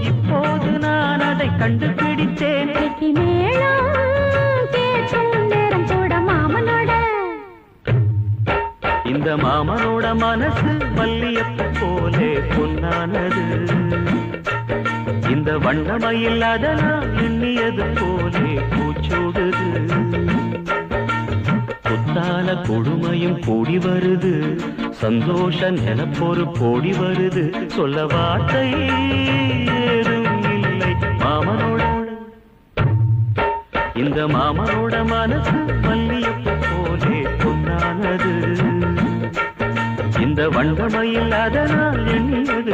இப்போது நான் அதை கண்டுபிடித்தேன். இந்த மாமனோட மனசு மல்லியப்பு போலே பொன்னானது. இந்த வண்ணமயில் அதனால் எண்ணியது போலே பூச்சோடுது. குத்தால கொடுமையும் கூடி வருது, சந்தோஷ நிலப்பொரு கோடி வருது. சொல்ல வார்த்தை ஏதும் இல்லை மாமனோட. இந்த மாமனோட மனசு மல்லியப்பு போலே பொன்னானது. இந்த வண்ணமயில் அதனால் எண்ணியது